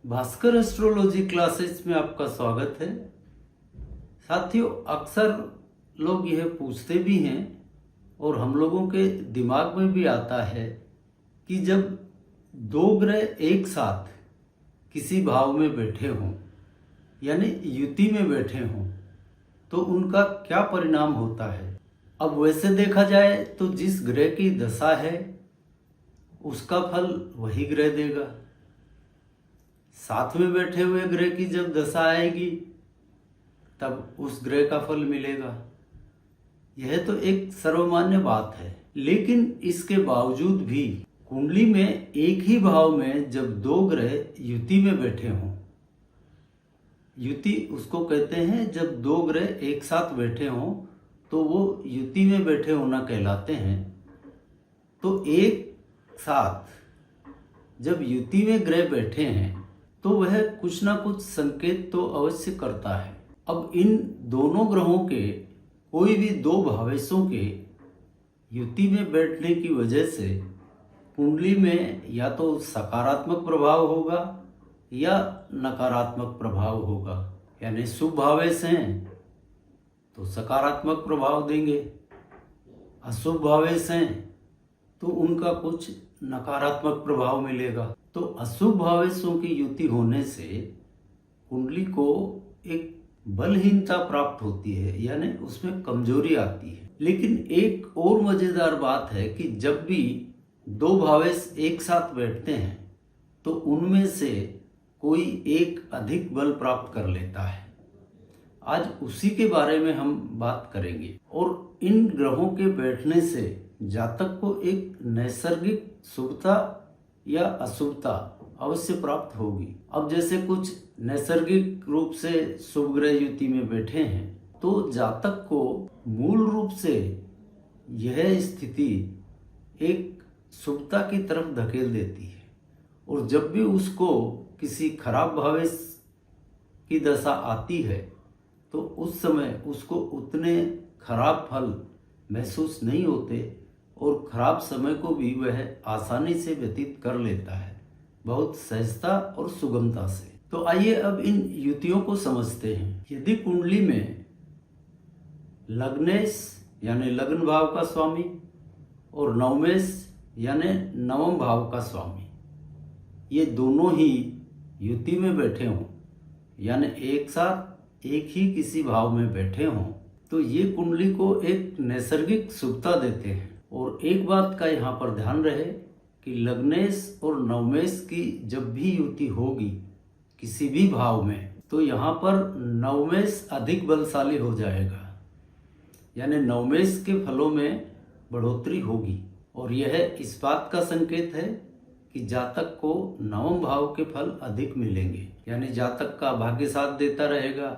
Bhaskar astrology classes में आपका स्वागत है। साथियों, अक्सर लोग यह पूछते भी हैं और हम लोगों के दिमाग में भी आता है कि जब दो ग्रह एक साथ किसी भाव में बैठे हों यानी युति में बैठे हों तो उनका क्या परिणाम होता है। अब वैसे देखा जाए तो जिस ग्रह की दशा है उसका फल वही ग्रह देगा। साथ में बैठे हुए ग्रह की जब दशा आएगी तब उस ग्रह का फल मिलेगा। यह तो एक सर्वमान्य बात है, लेकिन इसके बावजूद भी कुंडली में एक ही भाव में जब दो ग्रह युति में बैठे हों, युति उसको कहते हैं जब दो ग्रह एक साथ बैठे हों तो वो युति में बैठे होना कहलाते हैं। तो एक साथ जब युति में ग्रह बैठे हैं तो वह कुछ ना कुछ संकेत तो अवश्य करता है। अब इन दोनों ग्रहों के कोई भी दो भावेशों के युति में बैठने की वजह से कुंडली में या तो सकारात्मक प्रभाव होगा या नकारात्मक प्रभाव होगा। यानी शुभ भावेश हैं तो सकारात्मक प्रभाव देंगे, अशुभ भावेश हैं तो उनका कुछ नकारात्मक प्रभाव मिलेगा। तो अशुभ भावेशों की युति होने से कुंडली को एक बलहीनता प्राप्त होती है, यानी उसमें कमजोरी आती है। लेकिन एक और मजेदार बात है कि जब भी दो भावेश एक साथ बैठते हैं तो उनमें से कोई एक अधिक बल प्राप्त कर लेता है। आज उसी के बारे में हम बात करेंगे। और इन ग्रहों के बैठने से जातक को एक नैसर्गिक शुभता या अशुभता अवश्य प्राप्त होगी। अब जैसे कुछ नैसर्गिक रूप से शुभ ग्रह युति में बैठे हैं तो जातक को मूल रूप से यह स्थिति एक शुभता की तरफ धकेल देती है। और जब भी उसको किसी खराब भावेश की दशा आती है तो उस समय उसको उतने खराब फल महसूस नहीं होते और खराब समय को भी वह आसानी से व्यतीत कर लेता है, बहुत सहजता और सुगमता से। तो आइए अब इन युतियों को समझते हैं। यदि कुंडली में लग्नेश यानी लग्न भाव का स्वामी और नवमेश यानी नवम भाव का स्वामी ये दोनों ही युति में बैठे हों, यानी एक साथ एक ही किसी भाव में बैठे हों, तो ये कुंडली को एक नैसर्गिक शुभता देते हैं। और एक बात का यहाँ पर ध्यान रहे कि लग्नेश और नवमेश की जब भी युति होगी किसी भी भाव में तो यहाँ पर नवमेश अधिक बलशाली हो जाएगा, यानी नवमेश के फलों में बढ़ोतरी होगी। और यह इस बात का संकेत है कि जातक को नवम भाव के फल अधिक मिलेंगे, यानी जातक का भाग्य साथ देता रहेगा,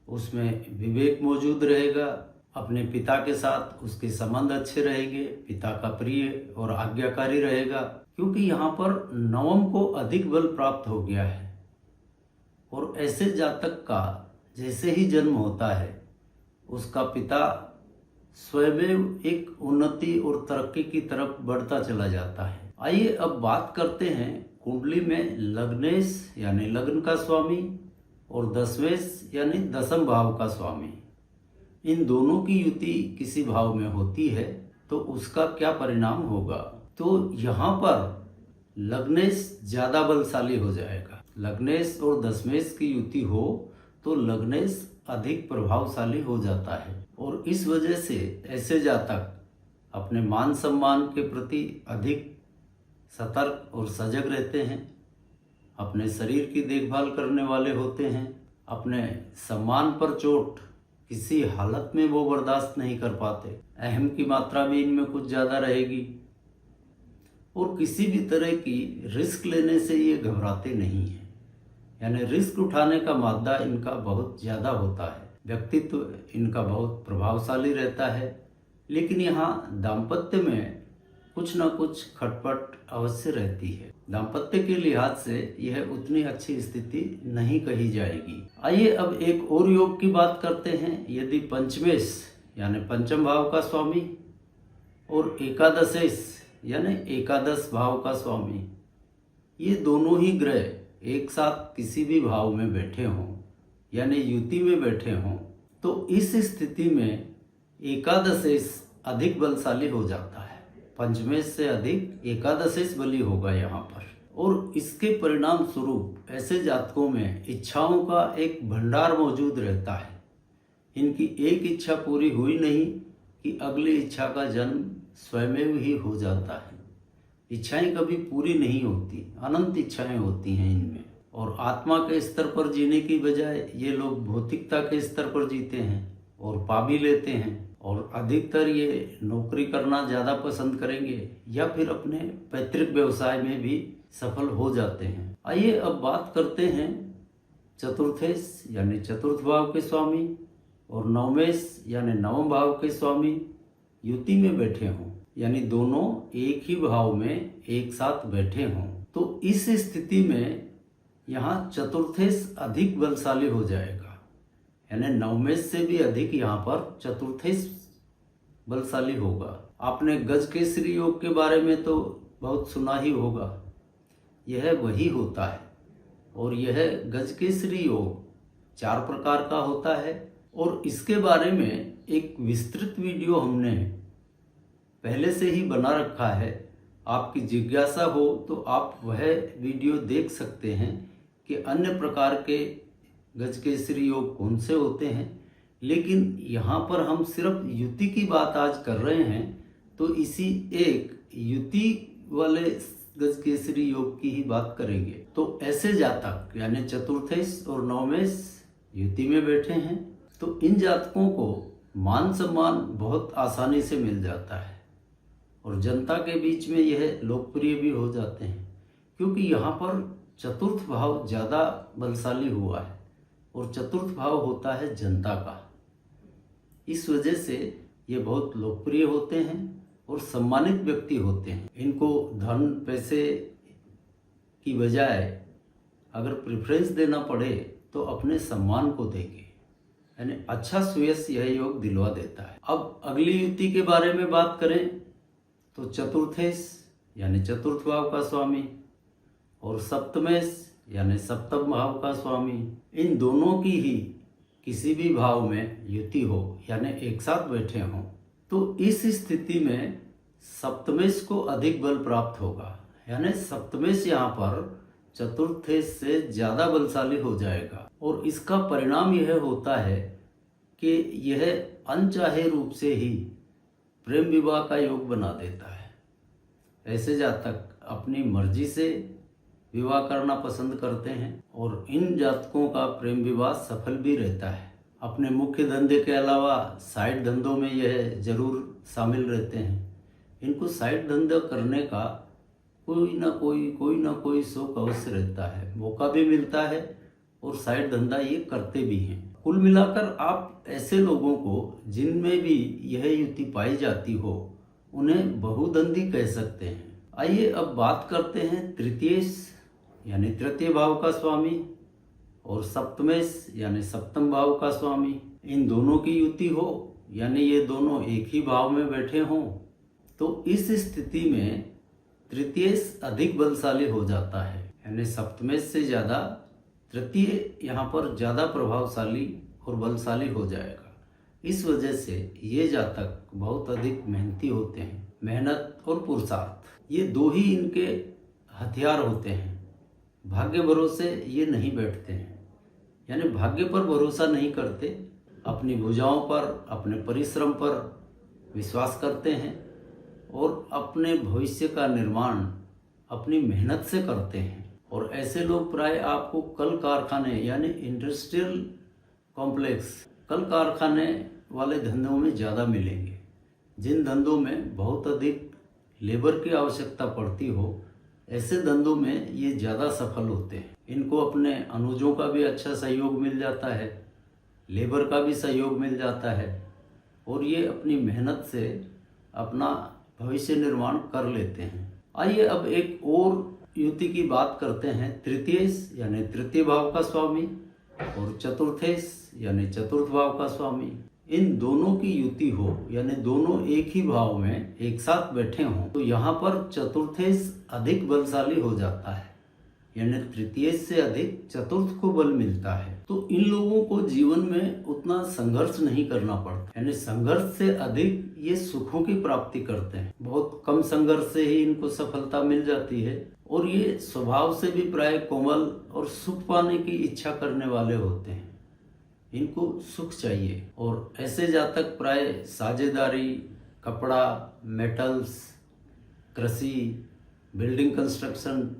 उसमें विवेक मौजूद रहेगा, अपने पिता के साथ उसके संबंध अच्छे रहेंगे, पिता का प्रिय और आज्ञाकारी रहेगा, क्योंकि यहाँ पर नवम को अधिक बल प्राप्त हो गया है। और ऐसे जातक का जैसे ही जन्म होता है उसका पिता स्वयं एक उन्नति और तरक्की की तरफ बढ़ता चला जाता है। आइए अब बात करते हैं कुंडली में लग्नेश यानी लग्न का स्वामी और दशमेश यानी दशम भाव का स्वामी, इन दोनों की युति किसी भाव में होती है तो उसका क्या परिणाम होगा। तो यहाँ पर लग्नेश ज्यादा बलशाली हो जाएगा। लग्नेश और दशमेश की युति हो तो लग्नेश अधिक प्रभावशाली हो जाता है और इस वजह से ऐसे जातक अपने मान सम्मान के प्रति अधिक सतर्क और सजग रहते हैं, अपने शरीर की देखभाल करने वाले होते हैं, अपने सम्मान पर चोट किसी हालत में वो बर्दाश्त नहीं कर पाते, अहम की मात्रा भी इनमें कुछ ज़्यादा रहेगी और किसी भी तरह की रिस्क लेने से ये घबराते नहीं हैं, यानी रिस्क उठाने का मादा इनका बहुत ज़्यादा होता है। व्यक्तित्व इनका बहुत प्रभावशाली रहता है, लेकिन यहाँ दाम्पत्य में कुछ ना कुछ खटपट अवश्य रहती है। दाम्पत्य के लिहाज से यह उतनी अच्छी स्थिति नहीं कही जाएगी। आइए अब एक और योग की बात करते हैं। यदि पंचमेश यानी पंचम भाव का स्वामी और एकादशेश यानी एकादश भाव का स्वामी ये दोनों ही ग्रह एक साथ किसी भी भाव में बैठे हों यानी युति में बैठे हों, तो इस स्थिति में एकादशेश अधिक बलशाली हो जाता है। पंचमेश से अधिक एकादशेश बली होगा यहाँ पर, और इसके परिणाम स्वरूप ऐसे जातकों में इच्छाओं का एक भंडार मौजूद रहता है। इनकी एक इच्छा पूरी हुई नहीं कि अगली इच्छा का जन्म स्वयं ही हो जाता है। इच्छाएं कभी पूरी नहीं होती, अनंत इच्छाएं होती हैं इनमें, और आत्मा के स्तर पर जीने की बजाय ये लोग भौतिकता के स्तर पर जीते हैं और पा भी लेते हैं, और अधिकतर ये नौकरी करना ज़्यादा पसंद करेंगे या फिर अपने पैतृक व्यवसाय में भी सफल हो जाते हैं। आइए अब बात करते हैं चतुर्थेश यानी चतुर्थ भाव के स्वामी और नवमेश यानी नवम भाव के स्वामी युति में बैठे हों, यानी दोनों एक ही भाव में एक साथ बैठे हों, तो इस स्थिति में यहाँ चतुर्थेश अधिक बलशाली हो जाएगा। यानी नवमेश से भी अधिक यहाँ पर चतुर्थेश बलशाली होगा। आपने गज केसरी योग के बारे में तो बहुत सुना ही होगा, यह वही होता है। और यह गज केसरी योग 4 प्रकार का होता है, और इसके बारे में एक विस्तृत वीडियो हमने पहले से ही बना रखा है। आपकी जिज्ञासा हो तो आप वह वीडियो देख सकते हैं कि अन्य प्रकार के गज केसरी योग कौन से होते हैं। लेकिन यहाँ पर हम सिर्फ युति की बात आज कर रहे हैं, तो इसी एक युति वाले गज केसरी योग की ही बात करेंगे। तो ऐसे जातक यानी चतुर्थेश और नवमेश युति में बैठे हैं, तो इन जातकों को मान सम्मान बहुत आसानी से मिल जाता है, और जनता के बीच में यह लोकप्रिय भी हो जाते हैं, क्योंकि यहाँ पर चतुर्थ भाव ज़्यादा बलशाली हुआ है, और चतुर्थ भाव होता है जनता का। इस वजह से ये बहुत लोकप्रिय होते हैं और सम्मानित व्यक्ति होते हैं। इनको धन पैसे की बजाय अगर प्रेफरेंस देना पड़े तो अपने सम्मान को देंगे, यानी अच्छा सुयश यह योग दिलवा देता है। अब अगली युति के बारे में बात करें तो चतुर्थेश यानी चतुर्थ भाव का स्वामी और सप्तमेश यानी सप्तम भाव का स्वामी, इन दोनों की ही किसी भी भाव में युति हो यानी एक साथ बैठे हों, तो इस स्थिति में सप्तमेश को अधिक बल प्राप्त होगा। यानी सप्तमेश यहाँ पर चतुर्थेश से ज़्यादा बलशाली हो जाएगा, और इसका परिणाम यह होता है कि यह अनचाहे रूप से ही प्रेम विवाह का योग बना देता है। ऐसे जातक अपनी मर्जी से विवाह करना पसंद करते हैं, और इन जातकों का प्रेम विवाह सफल भी रहता है। अपने मुख्य धंधे के अलावा साइड धंधों में यह जरूर शामिल रहते हैं। इनको साइड धंधा करने का कोई ना कोई शौक अवश्य रहता है, मौका भी मिलता है, और साइड धंधा ये करते भी हैं। कुल मिलाकर आप ऐसे लोगों को जिनमें भी यह युति पाई जाती हो उन्हें बहुधंधी कह सकते हैं। आइए अब बात करते हैं तृतीयेश यानी तृतीय भाव का स्वामी और सप्तमेश यानी सप्तम भाव का स्वामी। इन दोनों की युति हो यानी ये दोनों एक ही भाव में बैठे हों, तो इस स्थिति में तृतीयेश अधिक बलशाली हो जाता है। यानी सप्तमेश से ज़्यादा तृतीय यहाँ पर ज़्यादा प्रभावशाली और बलशाली हो जाएगा। इस वजह से ये जातक बहुत अधिक मेहनती होते हैं। मेहनत और पुरुषार्थ ये दो ही इनके हथियार होते हैं। भाग्य भरोसे ये नहीं बैठते हैं, यानी भाग्य पर भरोसा नहीं करते, अपनी भुजाओं पर अपने परिश्रम पर विश्वास करते हैं, और अपने भविष्य का निर्माण अपनी मेहनत से करते हैं। और ऐसे लोग प्राय आपको कल कारखाने यानी इंडस्ट्रियल कॉम्प्लेक्स कल कारखाने वाले धंधों में ज़्यादा मिलेंगे। जिन धंधों में बहुत अधिक लेबर की आवश्यकता पड़ती हो, ऐसे धंधों में ये ज़्यादा सफल होते हैं। इनको अपने अनुजों का भी अच्छा सहयोग मिल जाता है, लेबर का भी सहयोग मिल जाता है, और ये अपनी मेहनत से अपना भविष्य निर्माण कर लेते हैं। आइए अब एक और युति की बात करते हैं। तृतीयेश यानी तृतीय भाव का स्वामी और चतुर्थेश यानी चतुर्थ भाव का स्वामी, इन दोनों की युति हो यानी दोनों एक ही भाव में एक साथ बैठे हों, तो यहाँ पर चतुर्थेश अधिक बलशाली हो जाता है। यानी तृतीय से अधिक चतुर्थ को बल मिलता है। तो इन लोगों को जीवन में उतना संघर्ष नहीं करना पड़ता, यानी संघर्ष से अधिक ये सुखों की प्राप्ति करते हैं। बहुत कम संघर्ष से ही इनको सफलता मिल जाती है और ये स्वभाव से भी प्राय कोमल और सुख पाने की इच्छा करने वाले होते हैं। इनको सुख चाहिए और ऐसे जातक प्राय साझेदारी, कपड़ा, मेटल्स, कृषि, बिल्डिंग कंस्ट्रक्शन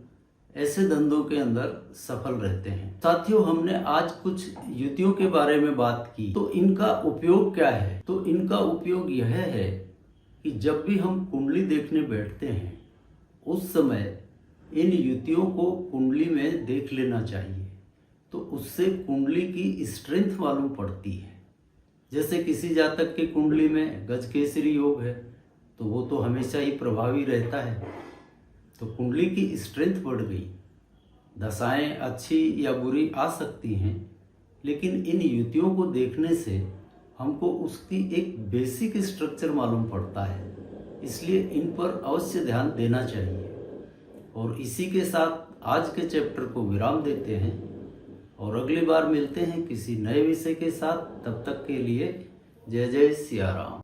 ऐसे धंधों के अंदर सफल रहते हैं। साथियों, हमने आज कुछ युतियों के बारे में बात की, तो इनका उपयोग क्या है? तो इनका उपयोग यह है कि जब भी हम कुंडली देखने बैठते हैं उस समय इन युतियों को कुंडली में देख लेना चाहिए। तो उससे कुंडली की स्ट्रेंथ मालूम पड़ती है। जैसे किसी जातक की कुंडली में गजकेसरी योग है तो वो तो हमेशा ही प्रभावी रहता है, तो कुंडली की स्ट्रेंथ बढ़ गई। दशाएं अच्छी या बुरी आ सकती हैं, लेकिन इन युतियों को देखने से हमको उसकी एक बेसिक स्ट्रक्चर मालूम पड़ता है, इसलिए इन पर अवश्य ध्यान देना चाहिए। और इसी के साथ आज के चैप्टर को विराम देते हैं और अगली बार मिलते हैं किसी नए विषय के साथ। तब तक के लिए जय जय सिया राम।